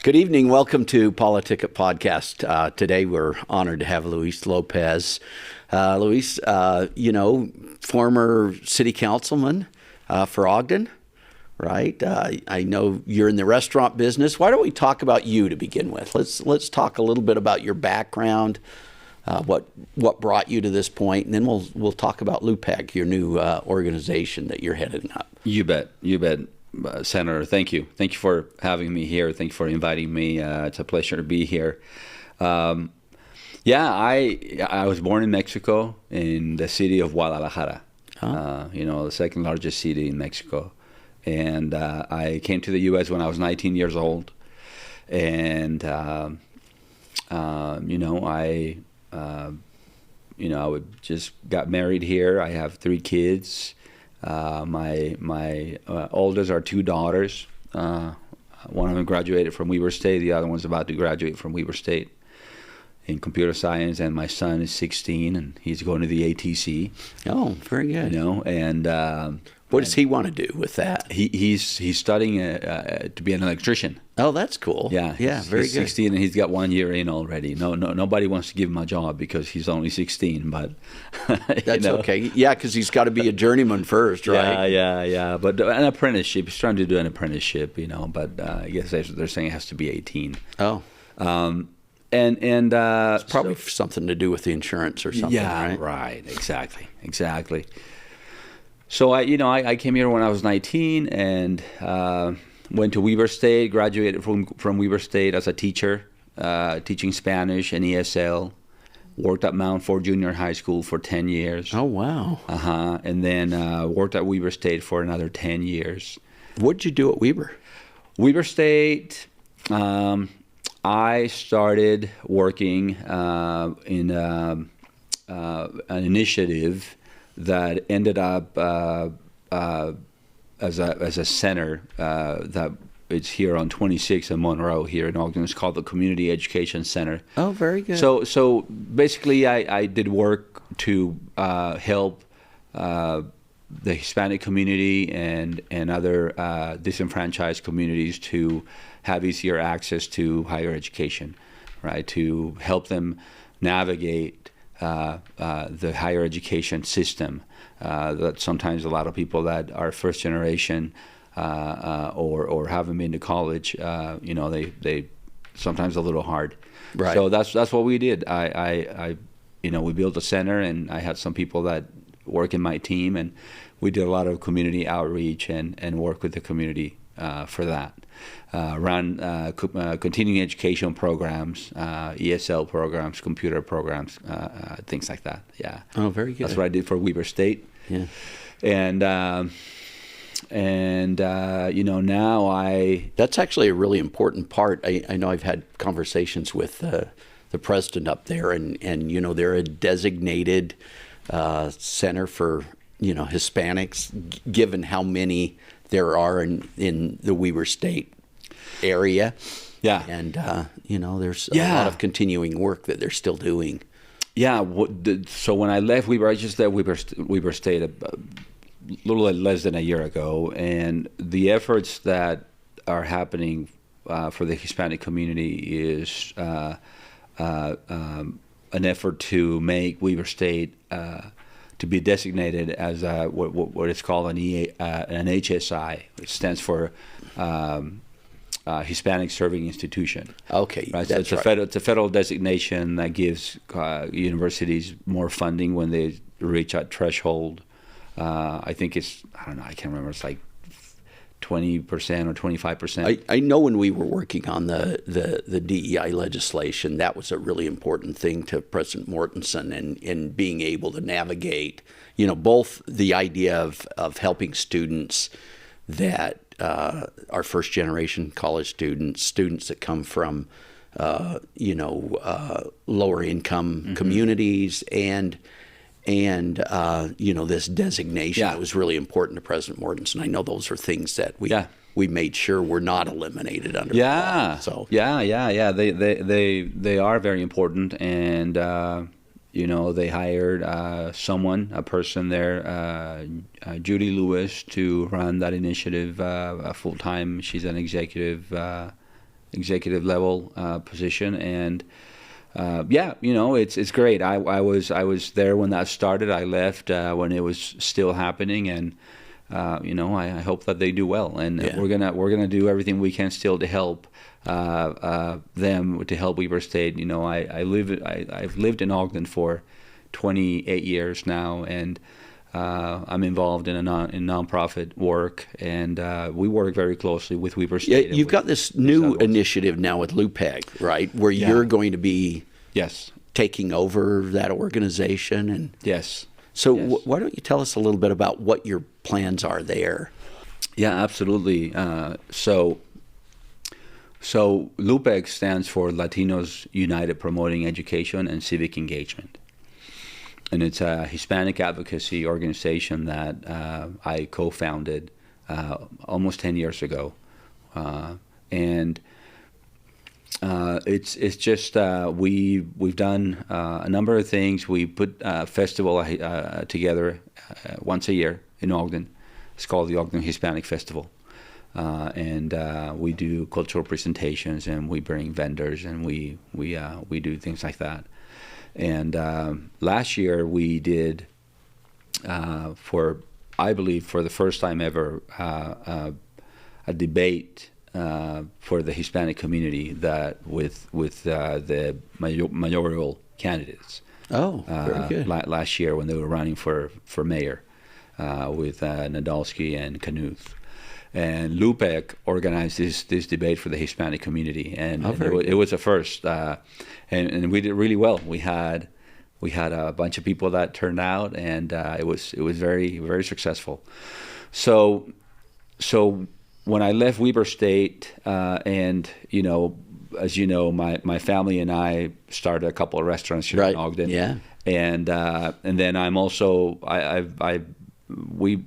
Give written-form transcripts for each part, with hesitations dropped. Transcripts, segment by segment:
Good evening. Welcome to PoliticIt podcast. Today we're honored to have Luis Lopez. Luis, former city councilman for Ogden, right? I know you're in the restaurant business. Why don't we talk about you to begin with? Let's talk a little bit about your background, what brought you to this point, and then we'll talk about LUPEG, your new organization that you're heading up. You bet. Senator, thank you for having me here. Thank you for inviting me. It's a pleasure to be here. I was born in Mexico, in the city of Guadalajara. The second largest city in Mexico, and I came to the U.S. when I was 19 years old, and I just got married here. I have 3 kids. My oldest are 2 daughters. One of them graduated from Weber State. The other one's about to graduate from Weber State in computer science. And my son is 16, and he's going to the ATC. Oh, very good. What does he want to do with that? He's studying to be an electrician. Oh, that's cool. Yeah, very he's good. 16 and he's got 1 year in already. Nobody wants to give him a job because he's only 16. But that's okay. Yeah, because he's got to be a journeyman first, right? Yeah. But an apprenticeship. He's trying to do an apprenticeship, But I guess they're saying it has to be 18. Oh. It's probably something to do with the insurance or something, right? Right. Exactly. So I came here when I was 19 and went to Weber State, graduated from Weber State as a teacher, teaching Spanish and ESL. Worked at Mount Ford Junior High School for 10 years. Oh, wow. And then worked at Weber State for another 10 years. What did you do at Weber? Weber State, I started working in an initiative that ended up as a center that it's here on 26 and Monroe here in Ogden. It's called the Community Education Center. Oh, very good. So basically, I did work to help the Hispanic community and other disenfranchised communities to have easier access to higher education, right? To help them navigate the higher education system that sometimes a lot of people that are first generation or haven't been to college, they sometimes a little hard. Right. So that's what we did. We built a center, and I had some people that work in my team, and we did a lot of community outreach and work with the community for that. Ran continuing education programs, ESL programs, computer programs, things like that. Yeah. Oh, very good. That's what I did for Weber State. Yeah. And now That's actually a really important part. I know I've had conversations with the president up there, and they're a designated center for Hispanics, given how many there are in the Weber State area. Yeah. And, there's a lot of continuing work that they're still doing. Yeah. So when I left Weber, I just left Weber State a little less than a year ago. And the efforts that are happening for the Hispanic community is an effort to make Weber State to be designated as what is called an HSI, which stands for Hispanic Serving Institution. Okay, right. That's So it's a federal designation that gives universities more funding when they reach a threshold. I think I can't remember. It's like 20% or 25%. I know when we were working on the DEI legislation, that was a really important thing to President Mortensen in being able to navigate, both the idea of helping students that are first generation college students that come from, lower income communities and this designation that was really important to President Mortensen. I know those are things that we made sure were not eliminated under the law. So they are very important, and they hired a person there, Judy Lewis, to run that initiative full time. She's an executive executive level position, and it's great. I was there when that started. I left when it was still happening, and I hope that they do well, and we're gonna do everything we can still to help them, to help Weber State. I've lived in Ogden for 28 years now, and I'm involved in nonprofit work, and we work very closely with Weber State. Yeah, you've got this new initiative now with LUPEG, right, where you're going to be taking over that organization. And so why don't you tell us a little bit about what your plans are there? Yeah, absolutely. So LUPEG stands for Latinos United Promoting Education and Civic Engagement. And it's a Hispanic advocacy organization that I co-founded almost 10 years ago. And it's just we've done a number of things. We put a festival together once a year in Ogden. It's called the Ogden Hispanic Festival. And we do cultural presentations, and we bring vendors, and we do things like that. And last year we did, I believe for the first time ever, a debate for the Hispanic community that with the mayoral candidates. Oh, very good. Last year when they were running for mayor with Nadolski and Knuth. And LUPEG organized this debate for the Hispanic community, and it was a first, and we did really well. We had a bunch of people that turned out, and it was very, very successful. So when I left Weber State, and as you know, my family and I started a couple of restaurants here in Ogden. Yeah. And then I'm also we've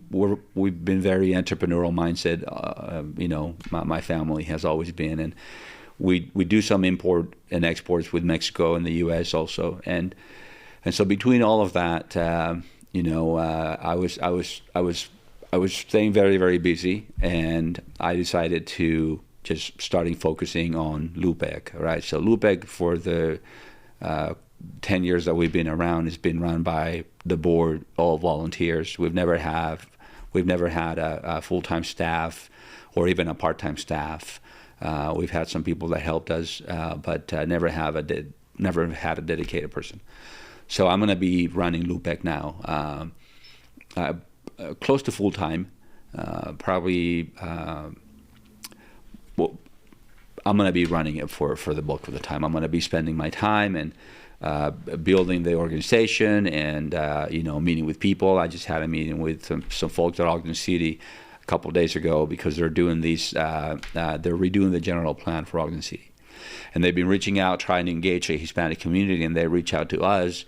been very entrepreneurial mindset. My family has always been, and we do some import and exports with Mexico and the U.S. also, and so between all of that, I was staying very, very busy, and I decided to just starting focusing on LUPEG, right? So LUPEG for the 10 years that we've been around has been run by the board, all volunteers. We've never had a full-time staff or even a part-time staff. We've had some people that helped us, but never had a dedicated person. So I'm going to be running LUPEG now, close to full-time, probably. I'm going to be running it for the bulk of the time. I'm going to be spending my time and building the organization and meeting with people. I just had a meeting with some folks at Ogden City a couple of days ago because they're doing they're redoing the general plan for Ogden City, and they've been reaching out trying to engage a Hispanic community, and they reach out to us,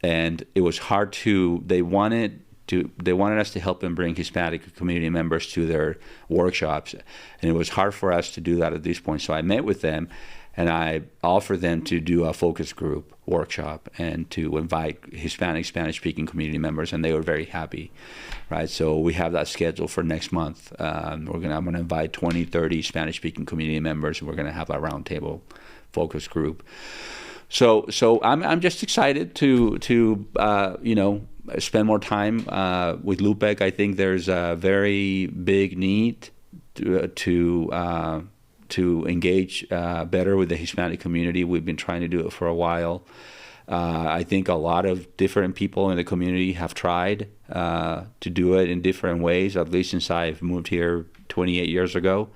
and it was hard to. They wanted us to help them bring Hispanic community members to their workshops, and it was hard for us to do that at this point. So I met with them, and I offered them to do a focus group workshop and to invite Hispanic, Spanish-speaking community members, and they were very happy, right? So we have that scheduled for next month. I'm going to invite 20, 30 Spanish-speaking community members, and we're going to have a roundtable focus group. So I'm just excited to spend more time with LUPEG. I think there's a very big need to engage better with the Hispanic community. We've been trying to do it for a while. I think a lot of different people in the community have tried to do it in different ways, at least since I've moved here 28 years ago.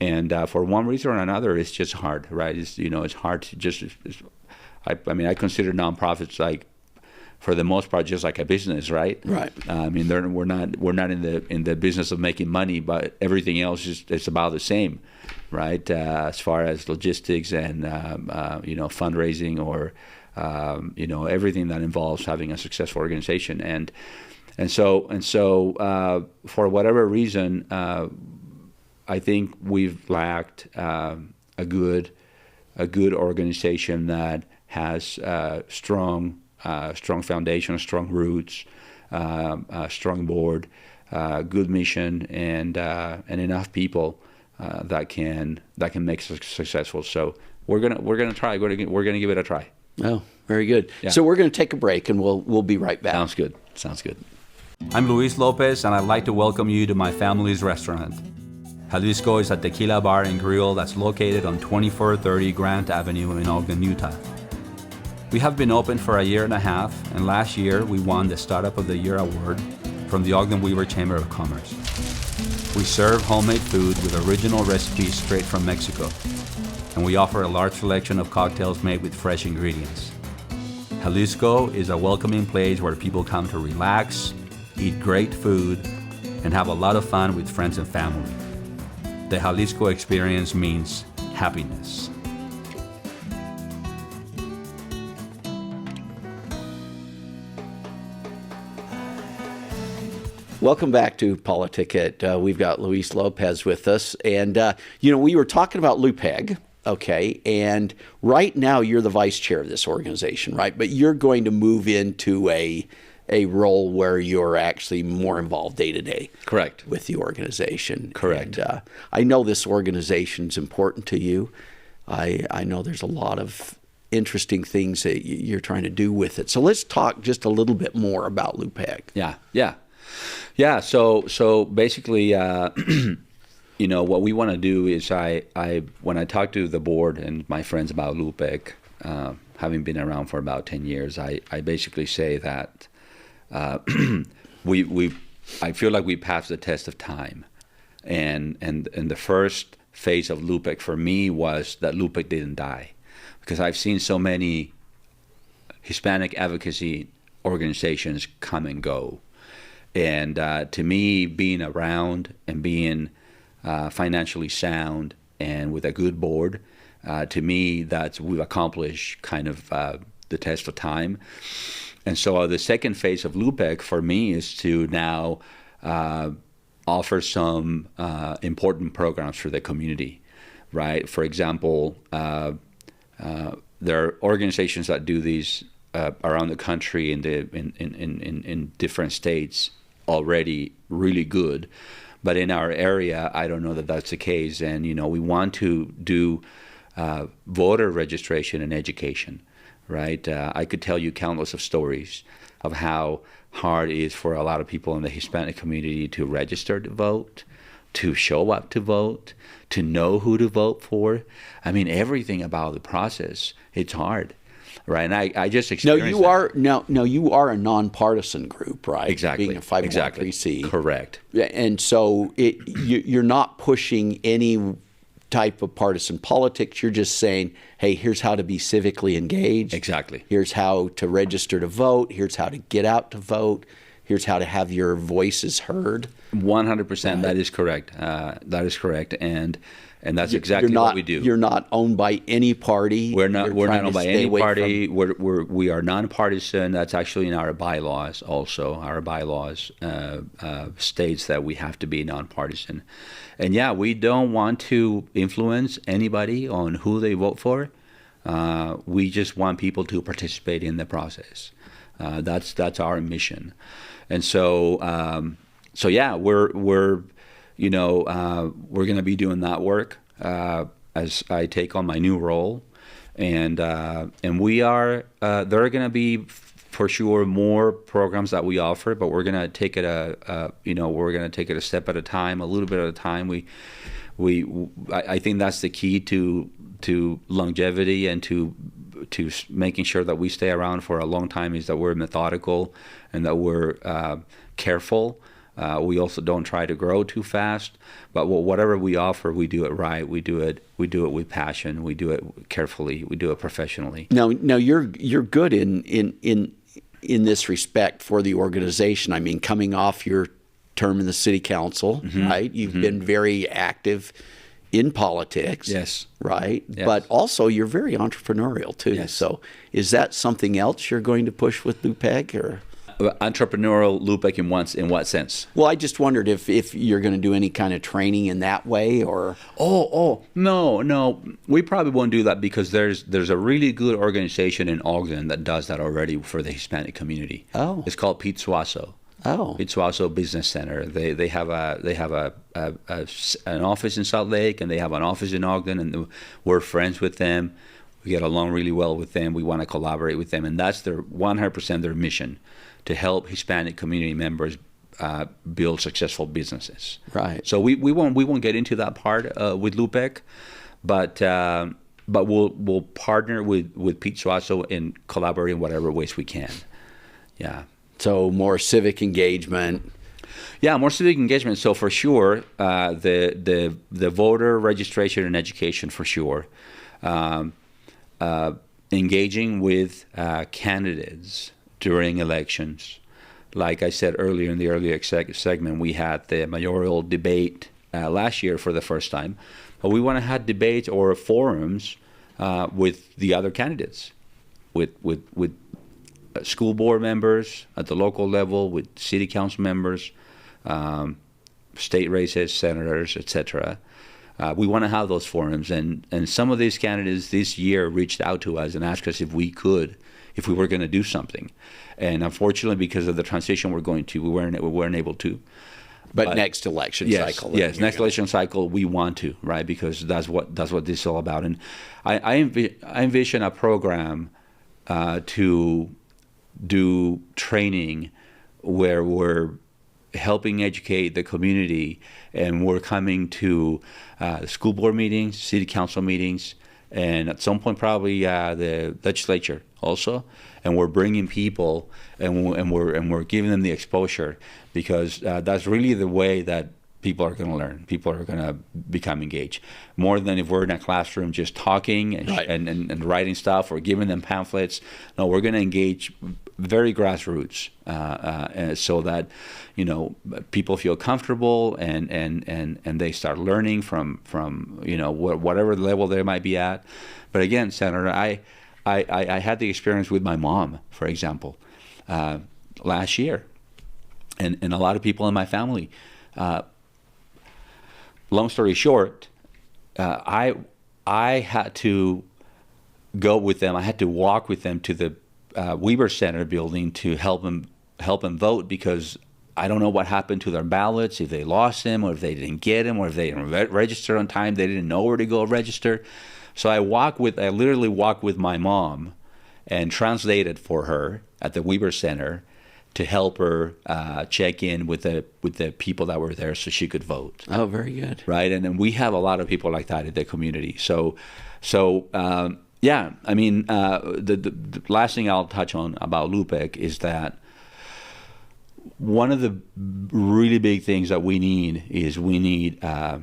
And for one reason or another, it's just hard, right? It's hard to just. I consider nonprofits like, for the most part, just like a business, right? Right. We're not in the business of making money, but everything else is about the same, right? As far as logistics and fundraising or everything that involves having a successful organization, and so for whatever reason, I think we've lacked a good organization that has strong foundation, strong roots, a strong board, good mission, and enough people that can make us successful. So we're gonna try. We're gonna give it a try. Oh, very good. Yeah. So we're going to take a break, and we'll be right back. Sounds good. I'm Luis Lopez, and I'd like to welcome you to my family's restaurant. Jalisco is a tequila bar and grill that's located on 2430 Grant Avenue in Ogden, Utah. We have been open for a year and a half, and last year we won the Startup of the Year award from the Ogden Weaver Chamber of Commerce. We serve homemade food with original recipes straight from Mexico, and we offer a large selection of cocktails made with fresh ingredients. Jalisco is a welcoming place where people come to relax, eat great food, and have a lot of fun with friends and family. The Jalisco experience means happiness. Welcome back to PoliticIt. We've got Luis Lopez with us, and we were talking about LUPEG. Okay, and right now you're the vice chair of this organization, right? But you're going to move into a role where you're actually more involved day to day. Correct. With the organization. Correct. And, I know this organization is important to you. I know there's a lot of interesting things that you're trying to do with it. So let's talk just a little bit more about LUPEG. Yeah. So basically, what we want to do is when I talk to the board and my friends about LUPEG, having been around for about 10 years, I basically say that I feel like we passed the test of time, and the first phase of LUPEG for me was that LUPEG didn't die, because I've seen so many Hispanic advocacy organizations come and go, and to me, being around and being financially sound and with a good board, to me, we've accomplished kind of the test of time. And so the second phase of LUPEG for me is to now offer some important programs for the community, right? For example, there are organizations that do these around the country in different states already really good. But in our area, I don't know that that's the case. And, we want to do voter registration and education, right? I could tell you countless of stories of how hard it is for a lot of people in the Hispanic community to register to vote, to show up to vote, to know who to vote for. I mean, everything about the process, it's hard. Right, and I just experienced you are a nonpartisan group, right? Exactly. Being a 501(c). Correct. And so you're not pushing any type of partisan politics. You're just saying, hey, here's how to be civically engaged. Exactly. Here's how to register to vote. Here's how to get out to vote. Here's how to have your voices heard. 100%. Right. That is correct. And that's exactly what we do. You're not owned by any party. We're not owned by any party. We are nonpartisan. That's actually in our bylaws also. Our bylaws states that we have to be nonpartisan. And yeah, we don't want to influence anybody on who they vote for. We just want people to participate in the process. That's our mission. And so yeah, we're going to be doing that work as I take on my new role, and we are. There are going to be for sure more programs that we offer, but we're going to take it a step at a time, a little bit at a time. I think that's the key to longevity and to making sure that we stay around for a long time, is that we're methodical and that we're careful. We also don't try to grow too fast, but whatever we offer, we do it right. We do it with passion. We do it carefully. We do it professionally. Now you're good in this respect for the organization. I mean, coming off your term in the city council, mm-hmm. right? You've mm-hmm. been very active in politics. Yes. Right? Yes. But also you're very entrepreneurial too. Yes. So is that something else you're going to push with LUPEG, or? Entrepreneurial LUPEG in what sense? Well, I just wondered if you're going to do any kind of training in that way, or... No. We probably won't do that, because there's a really good organization in Ogden that does that already for the Hispanic community. Oh. It's called Pete Suazo. Oh. Pete Suazo Business Center. They have an office in Salt Lake, and they have an office in Ogden, and we're friends with them. We get along really well with them. We want to collaborate with them, and that's their 100% their mission, to help Hispanic community members build successful businesses. Right. So we won't get into that part with LUPEC, but we'll partner with Pete Suazo and collaborate in whatever ways we can. Yeah. So more civic engagement. Yeah, more civic engagement. So for sure, the voter registration and education for sure. Engaging with candidates during elections. Like I said earlier in the earlier segment, we had the mayoral debate last year for the first time. But we want to have debates or forums with the other candidates, with school board members at the local level, with city council members, state races, senators, etc. We want to have those forums, and some of these candidates this year reached out to us and asked us if we were going to do something. And unfortunately, because of the transition we're going to, we weren't able to. But next election cycle. Yes, next election cycle we want to, right? Because that's what this is all about. And I envision a program to do training where we're helping educate the community, and we're coming to school board meetings, city council meetings, and at some point probably the legislature also. And we're bringing people, and we're giving them the exposure, because that's really the way that people are going to learn. People are going to become engaged more than if we're in a classroom just talking and writing stuff or giving them pamphlets. No, we're going to engage very grassroots, so that people feel comfortable and they start learning from whatever level they might be at. But again, Senator, I had the experience with my mom, for example, last year, and a lot of people in my family. Long story short, I had to go with them. I had to walk with them to the Weber Center building to help them vote, because I don't know what happened to their ballots, if they lost them or if they didn't get them or if they didn't register on time, they didn't know where to go register. So I literally walked with my mom and translated for her at the Weber Center to help her check in with the people that were there so she could vote. Oh, very good. Right, and then we have a lot of people like that in the community. So yeah, I mean, the last thing I'll touch on about LUPEC is that one of the really big things that we need is we need a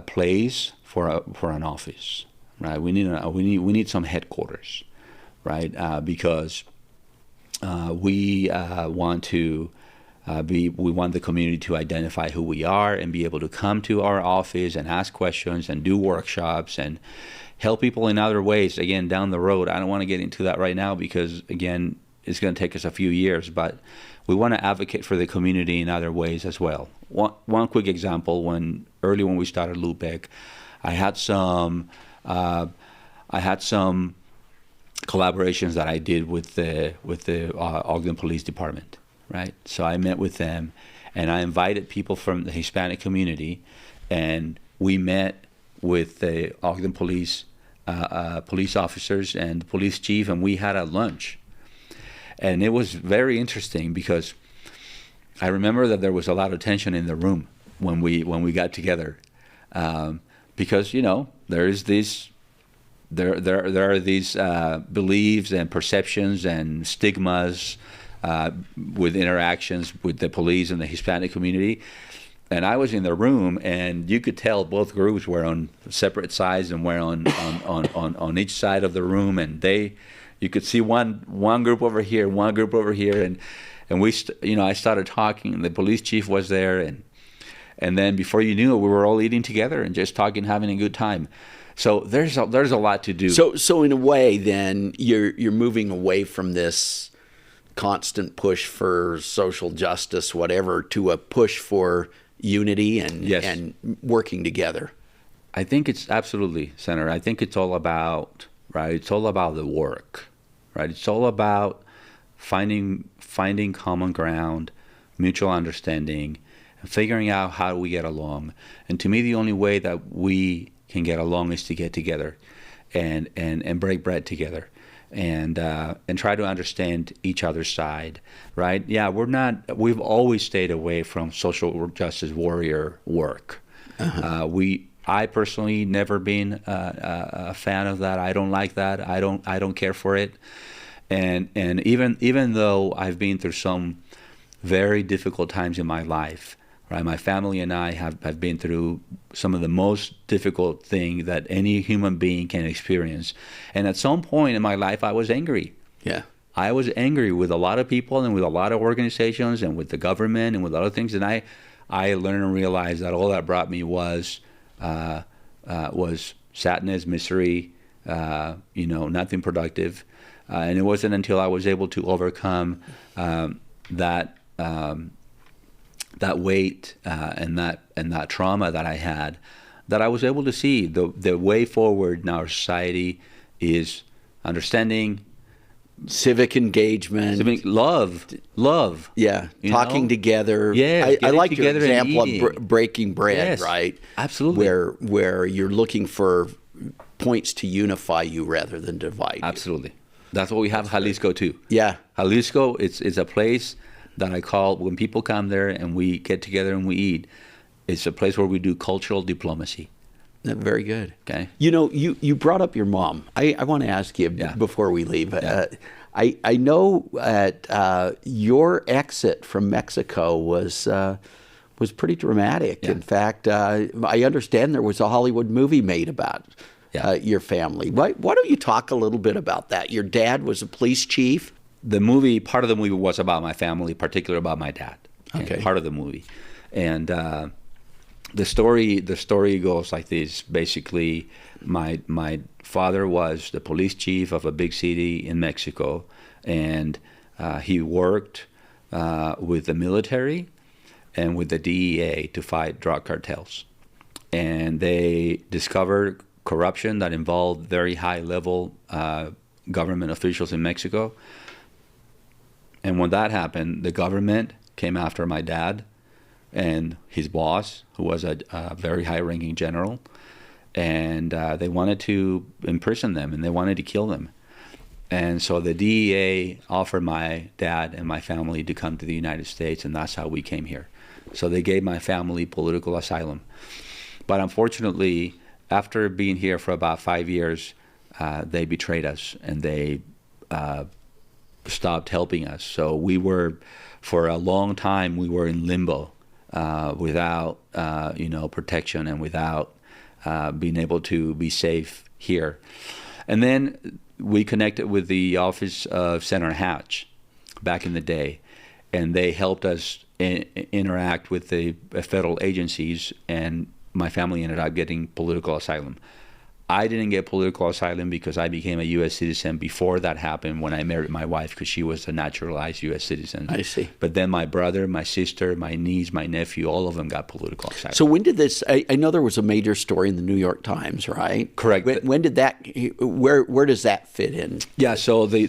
place for an office, right? We need some headquarters, right? Because we want the community to identify who we are and be able to come to our office and ask questions and do workshops and help people in other ways, again, down the road. I don't want to get into that right now because, again, it's going to take us a few years, but we want to advocate for the community in other ways as well. One quick example, when we started LUPEC, I had some collaborations that I did with the Ogden Police Department, right? So I met with them, and I invited people from the Hispanic community, and we met with the Ogden police officers and the police chief, and we had a lunch. And it was very interesting because I remember that there was a lot of tension in the room when we got together, because there are these beliefs and perceptions and stigmas with interactions with the police and the Hispanic community. And I was in the room, and you could tell both groups were on separate sides and were on each side of the room, and you could see one group over here, one group over here, and I started talking, and the police chief was there, and then before you knew it, we were all eating together and just talking, having a good time. So there's a lot to do. So in a way, then you're moving away from this constant push for social justice, whatever, to a push for unity and working together. I think it's absolutely, Senator. I think it's all about, right? It's all about the work, right? It's all about finding common ground, mutual understanding, and figuring out how we get along. And to me, the only way that we can get along is to get together and break bread together and try to understand each other's side, right? Yeah, we've always stayed away from social justice warrior work. I personally never been a fan of that. I don't like that. I don't care for it. And even though I've been through some very difficult times in my life, right? My family and I have been through some of the most difficult thing that any human being can experience. And at some point in my life, I was angry. Yeah. I was angry with a lot of people and with a lot of organizations and with the government and with other things. And I learned and realized that all that brought me was sadness, misery, nothing productive. And it wasn't until I was able to overcome that weight and that trauma that I had, that I was able to see the way forward in our society is understanding, civic engagement, love. Yeah, talking together. Yeah, I like your example of breaking bread, yes, right? Absolutely. Where you're looking for points to unify you rather than divide you. Absolutely. That's what we have Jalisco too. Yeah. Jalisco, it's a place that I call, when people come there and we get together and we eat, it's a place where we do cultural diplomacy. Very good. Okay. You brought up your mom. I want to ask you before we leave. Yeah. I know that your exit from Mexico was pretty dramatic. Yeah. In fact, I understand there was a Hollywood movie made about your family. Why don't you talk a little bit about that? Your dad was a police chief. Part of the movie was about my family, particularly about my dad. Okay. Part of the movie. And the story goes like this. Basically, my father was the police chief of a big city in Mexico, and he worked with the military and with the DEA to fight drug cartels. And they discovered corruption that involved very high-level government officials in Mexico. And when that happened, the government came after my dad and his boss, who was a very high-ranking general, and they wanted to imprison them, and they wanted to kill them. And so the DEA offered my dad and my family to come to the United States, and that's how we came here. So they gave my family political asylum. But unfortunately, after being here for about 5 years, they betrayed us, and they stopped helping us. So for a long time, we were in limbo. Without protection and without being able to be safe here. And then we connected with the office of Senator Hatch back in the day, and they helped us interact with the federal agencies, and my family ended up getting political asylum. I didn't get political asylum because I became a U.S. citizen before that happened when I married my wife, because she was a naturalized U.S. citizen. I see. But then my brother, my sister, my niece, my nephew, all of them got political asylum. So when did this, I know there was a major story in the New York Times, right? Correct. When did that, where does that fit in? Yeah, so the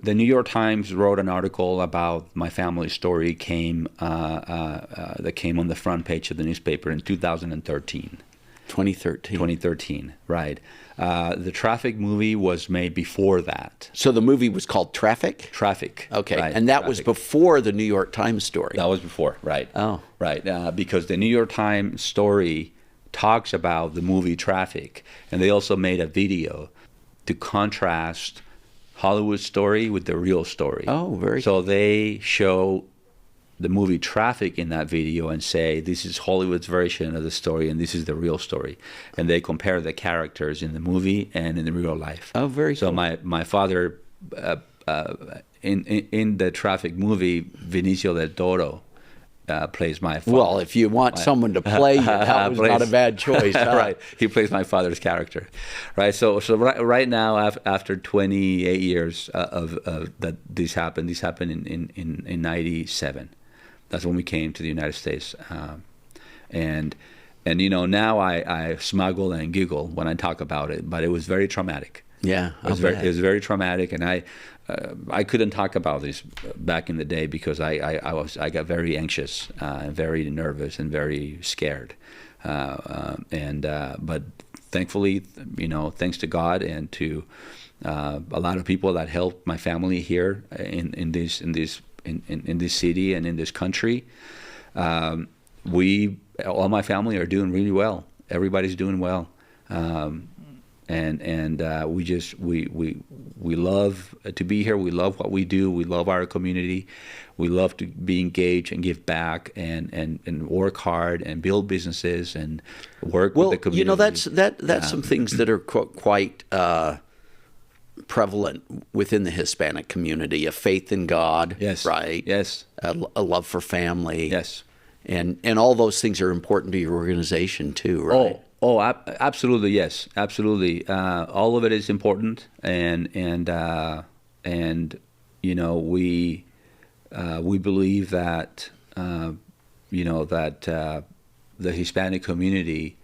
New York Times wrote an article about my family story that came on the front page of the newspaper in 2013. 2013, right. The Traffic movie was made before that. So the movie was called Traffic? Traffic. Okay, right, and that was before the New York Times story? That was before, right. Oh. Right, because the New York Times story talks about the movie Traffic, and they also made a video to contrast Hollywood's story with the real story. Oh, very So they show the movie Traffic in that video and say, this is Hollywood's version of the story and this is the real story. And they compare the characters in the movie and in the real life. Oh, very cool. So my father, in the Traffic movie, Vinicio del Toro plays my father. Well, if you want someone to play you, that was not a bad choice. Huh? Right. He plays my father's character. Right. So right now, after 28 years of that this happened in 97. That's when we came to the United States. And now I smuggle and giggle when I talk about it, but it was very traumatic. Yeah, It was very traumatic, and I couldn't talk about this back in the day because I got very anxious, and very nervous, and very scared, but thankfully, thanks to God and to a lot of people that helped my family here in this city and in this country, all my family are doing really well. Everybody's doing well. We love to be here. We love what we do. We love our community. We love to be engaged and give back and work hard and build businesses and work with the community. That's some things that are quite prevalent within the Hispanic community: a faith in God, yes, right? Yes, a love for family, yes, and all those things are important to your organization too, right? Absolutely, yes, absolutely. All of it is important, and we believe that the Hispanic community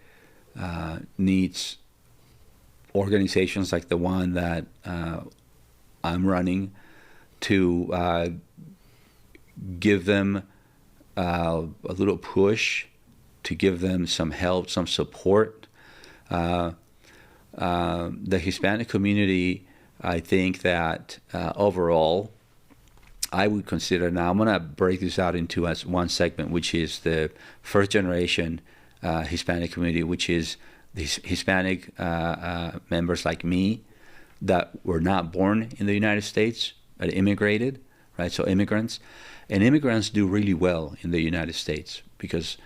needs organizations like the one that I'm running to give them a little push, to give them some help, some support. The Hispanic community, I think that overall, I would consider, now I'm going to break this out into as one segment, which is the first generation Hispanic community, which is the Hispanic members like me that were not born in the United States, but immigrated, right? So immigrants. And immigrants do really well in the United States because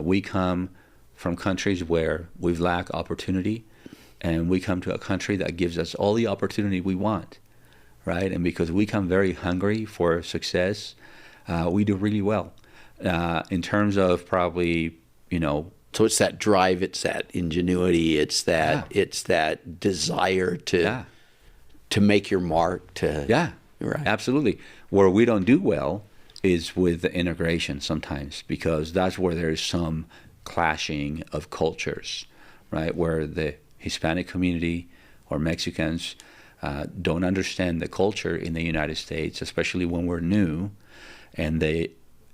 we come from countries where we've lacked opportunity, and we come to a country that gives us all the opportunity we want, right? And because we come very hungry for success, we do really well. In terms of probably, So it's that drive, it's that ingenuity, it's that desire to make your mark. Right. Absolutely. Where we don't do well is with the integration sometimes, because that's where there's some clashing of cultures, right? Where the Hispanic community or Mexicans don't understand the culture in the United States, especially when we're new, and the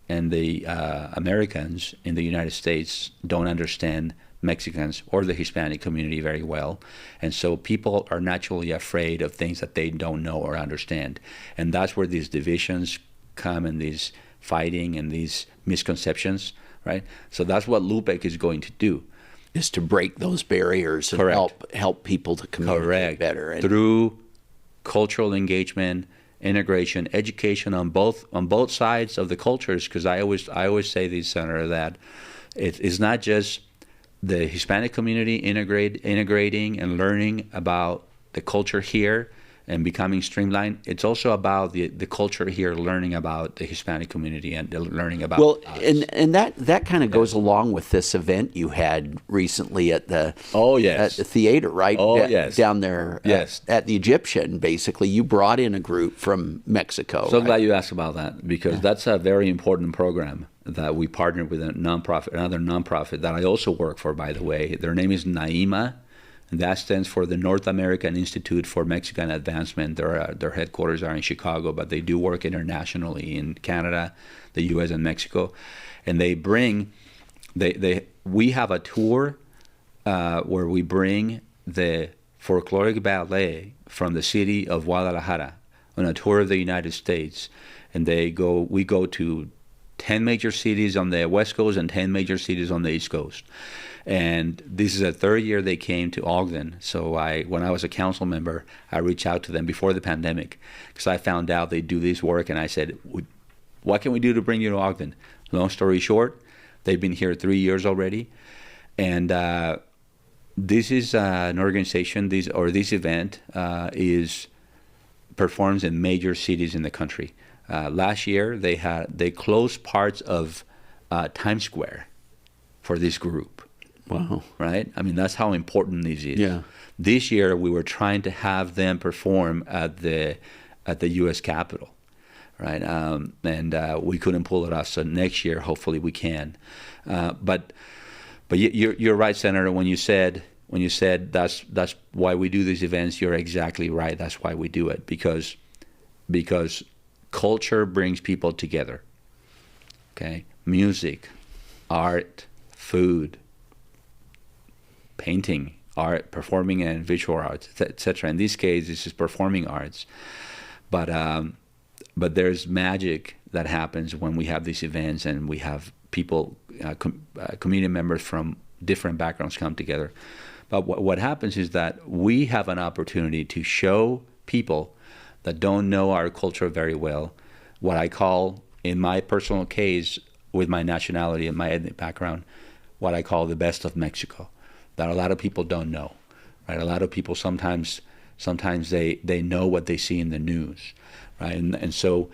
Americans in the United States don't understand Mexicans or the Hispanic community very well. And so people are naturally afraid of things that they don't know or understand. And that's where these divisions come, and these fighting and these misconceptions, right? So that's what LUPEC is going to do. Is to break those barriers and help people to communicate better. And through cultural engagement, integration, education on both sides of the cultures, because I always say this, Senator, that it's not just the Hispanic community integrating and learning about the culture here and becoming streamlined. It's also about the culture here learning about the Hispanic community and learning about us. and that kind of goes along with this event you had recently at the at the theater, right? Down there at the Egyptian. Basically, you brought in a group from Mexico. So glad you asked about that, because that's a very important program that we partnered with another nonprofit that I also work for, by the way. Their name is NAIMA. And that stands for the North American Institute for Mexican Advancement. Their headquarters are in Chicago, but they do work internationally in Canada, the U.S., and Mexico. And we have a tour where we bring the folkloric ballet from the city of Guadalajara on a tour of the United States. And we go to 10 major cities on the West Coast and 10 major cities on the East Coast. And this is the third year they came to Ogden. So when I was a council member, I reached out to them before the pandemic, because I found out they do this work, and I said, what can we do to bring you to Ogden? Long story short, they've been here 3 years already. And this is an organization, this event performs in major cities in the country. Last year, they closed parts of Times Square for this group. Wow. Right? I mean, that's how important this is. Yeah. This year, we were trying to have them perform at the U.S. Capitol, right? And we couldn't pull it off. So next year, hopefully, we can. But you're right, Senator, when you said when you said that's why we do these events, you're exactly right. That's why we do it, because culture brings people together. Okay, music, art, food, painting, art, performing and visual arts, etc. In this case, this is performing arts, but there's magic that happens when we have these events and we have people, community members from different backgrounds come together. But what happens is that we have an opportunity to show people that don't know our culture very well, what I call, in my personal case, with my nationality and my ethnic background, what I call the best of Mexico, that a lot of people don't know, right? A lot of people sometimes they know what they see in the news, right? And so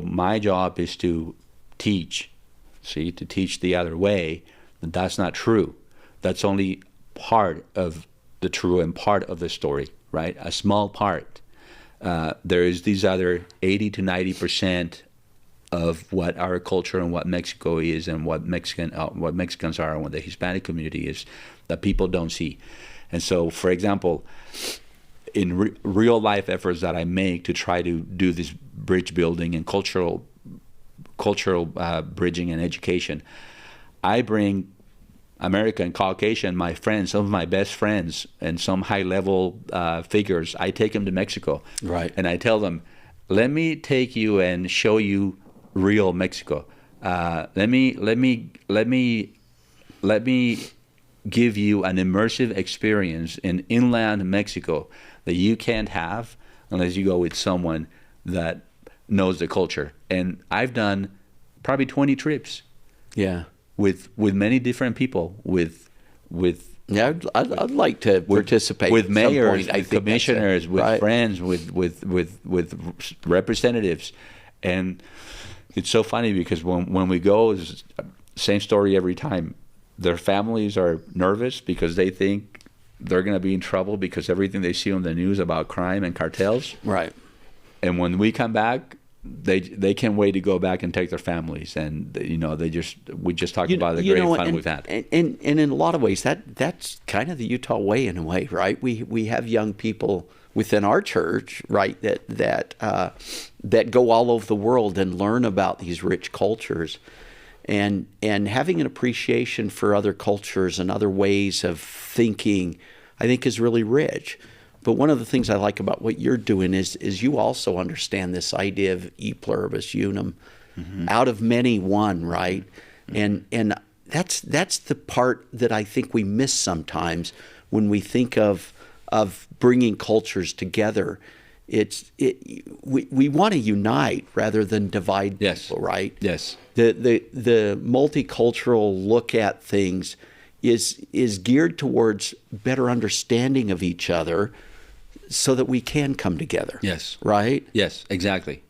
my job is to teach the other way, that that's not true. That's only part of the true and part of the story, right? A small part. There is these other 80 to 90% of what our culture and what Mexico is and what Mexicans are and what the Hispanic community is that people don't see. And so, for example, in real life efforts that I make to try to do this bridge building and cultural bridging and education, I bring American, Caucasian, my friends, some of my best friends, and some high-level figures. I take them to Mexico, right? And I tell them, "Let me take you and show you real Mexico. Let me give you an immersive experience in inland Mexico that you can't have unless you go with someone that knows the culture." And I've done probably 20 trips. Yeah. With many different people, Yeah, I'd like to participate with at mayors, some point. with commissioners, with right. friends, with representatives, and it's so funny because when we go, it's the same story every time. Their families are nervous because they think they're going to be in trouble because everything they see on the news about crime and cartels. Right. And when we come back, they can't wait to go back and take their families, and we just talked about the great fun we've had. And in a lot of ways, that's kind of the Utah way in a way, right? We have young people within our church, right, that go all over the world and learn about these rich cultures, and having an appreciation for other cultures and other ways of thinking, I think, is really rich. But one of the things I like about what you're doing is you also understand this idea of e pluribus unum, out of many one, right? And that's the part that I think we miss sometimes when we think of bringing cultures together. We want to unite rather than divide people, right? Yes. The multicultural look at things is geared towards better understanding of each other, so that we can come together. Yes. Right? Yes, exactly.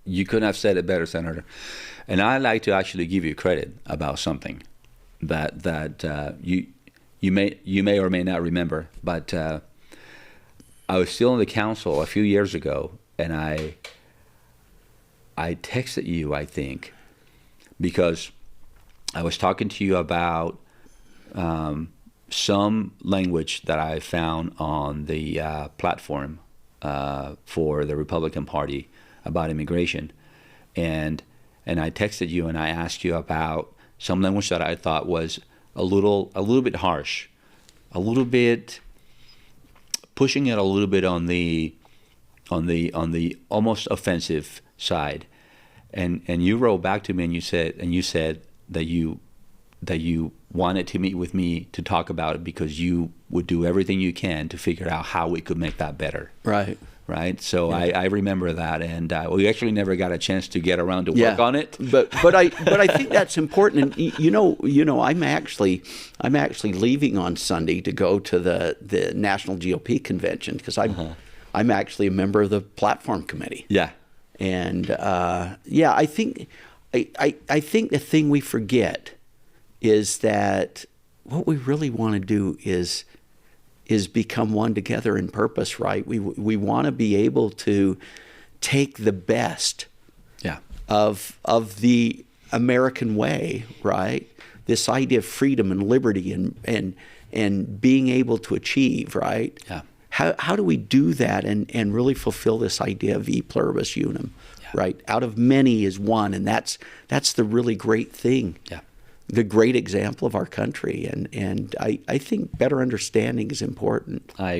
You couldn't have said it better, Senator. And I'd like to actually give you credit about something that you may or may not remember. But I was still on the council a few years ago, and I texted you, I think, because I was talking to you about some language that I found on the platform for the Republican Party about immigration, and I texted you and I asked you about some language that I thought was a little bit harsh, a little bit pushing it a little bit on the almost offensive side, and you wrote back to me and you said that you wanted to meet with me to talk about it because you would do everything you can to figure out how we could make that better. Right. So yeah. I remember that, and we actually never got a chance to get around to work on it. But I think that's important. And you know, I'm actually leaving on Sunday to go to the National GOP convention because I'm actually a member of the platform committee. Yeah. And I think the thing we forget is that what we really want to do is become one together in purpose, right? We want to be able to take the best of the American way, right? This idea of freedom and liberty and and being able to achieve, right? Yeah. How do we do that and really fulfill this idea of e pluribus unum, right? Out of many is one, and that's the really great thing. Yeah. The great example of our country, and I think better understanding is important. I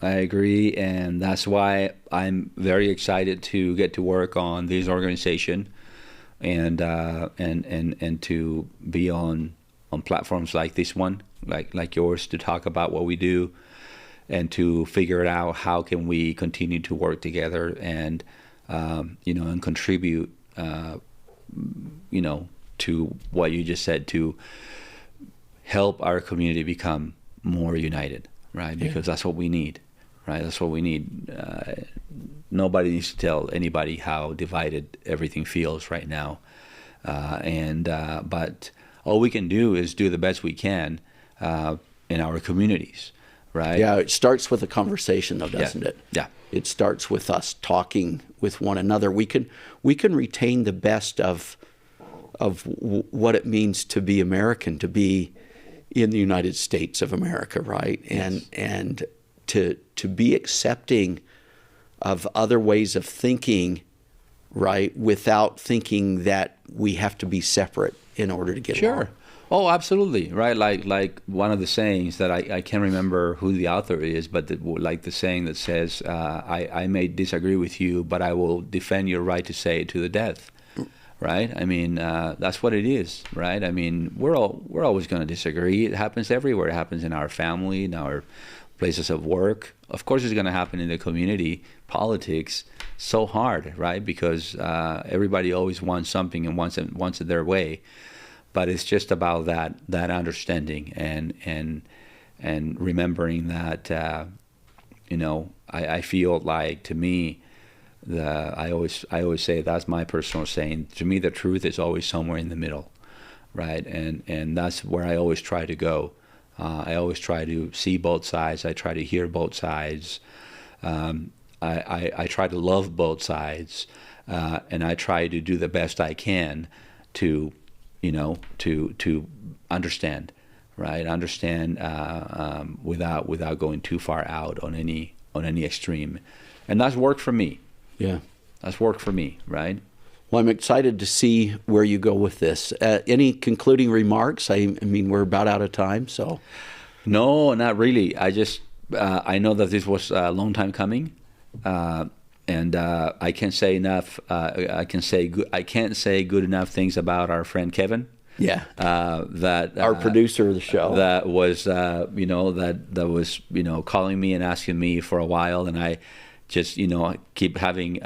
agree, and that's why I'm very excited to get to work on this organization, and to be on platforms like this one, like yours, to talk about what we do, and to figure it out how can we continue to work together and and contribute to what you just said, to help our community become more united, right? Because that's what we need, right? That's what we need. Nobody needs to tell anybody how divided everything feels right now. But all we can do is do the best we can in our communities, right? Yeah, it starts with a conversation, though, doesn't it? Yeah. It starts with us talking with one another. We can retain the best of what it means to be American, to be in the United States of America, right? And to be accepting of other ways of thinking, right, without thinking that we have to be separate in order to get along. Oh, absolutely, right? Like one of the sayings that I can't remember who the author is, but like the saying that says, I may disagree with you, but I will defend your right to say it to the death. Right? I mean, that's what it is, right? I mean, we're always going to disagree. It happens everywhere. It happens in our family, in our places of work. Of course, it's going to happen in the community. Politics, so hard, right? Because everybody always wants something and wants it their way. But it's just about that understanding and remembering that. I feel like, to me, I always say, that's my personal saying. To me, the truth is always somewhere in the middle, right? And that's where I always try to go. I always try to see both sides. I try to hear both sides. I try to love both sides, and I try to do the best I can to understand, right? Understand without going too far out on any extreme, and that's worked for me. Yeah. That's worked for me, right? Well, I'm excited to see where you go with this. Any concluding remarks? I mean, we're about out of time, so. No, not really. I just, I know that this was a long time coming, and I can't say enough. I can't say good enough things about our friend Kevin. Yeah. That our producer of the show. That was, that was, calling me and asking me for a while, and I just keep having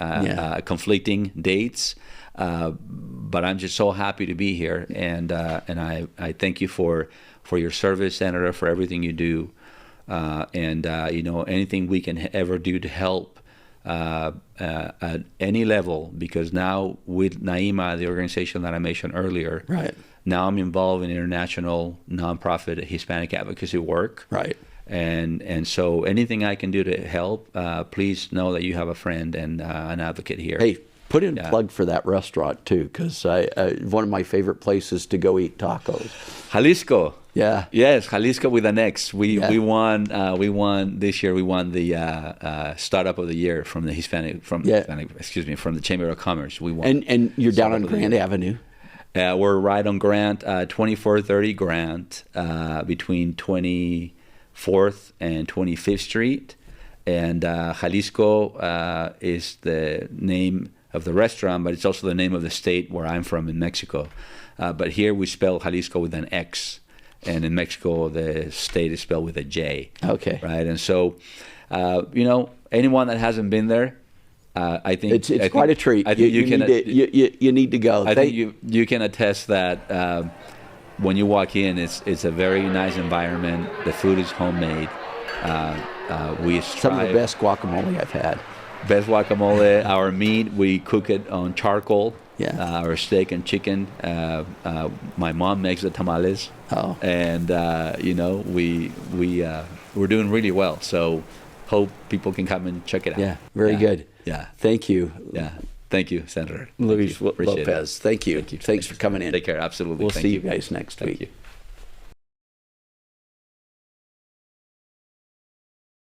conflicting dates, but I'm just so happy to be here, and I thank you for your service, Senator, for everything you do, and anything we can ever do to help at any level, because now with NAIMA, the organization that I mentioned earlier, right, now I'm involved in international nonprofit Hispanic advocacy work, right. And so anything I can do to help, please know that you have a friend and an advocate here. Hey, put in a plug for that restaurant too, because one of my favorite places to go eat tacos. Jalisco. Yeah. Yes, Jalisco with an X. We won this year. We won the Startup of the Year from the from the Chamber of Commerce. We won. And you're down on Grant Avenue. We're right on Grant, 2430 Grant, between 24th and 25th Street, and Jalisco is the name of the restaurant, but it's also the name of the state where I'm from in Mexico. But here we spell Jalisco with an X, and in Mexico the state is spelled with a J. Okay. Right, and so anyone that hasn't been there, I think it's quite a treat. I think you need to go. I think you can attest that. When you walk in, it's a very nice environment. The food is homemade. We strive. Some of the best guacamole I've had. Best guacamole. Our meat, we cook it on charcoal. Yeah. Our steak and chicken. My mom makes the tamales. Oh. And we're doing really well. So hope people can come and check it out. Yeah. Very good. Yeah. Thank you. Yeah. Thank you, Senator. Luis Lopez. Thank you. Thanks for coming in. Take care. Absolutely. We'll see you guys next week. Thank you.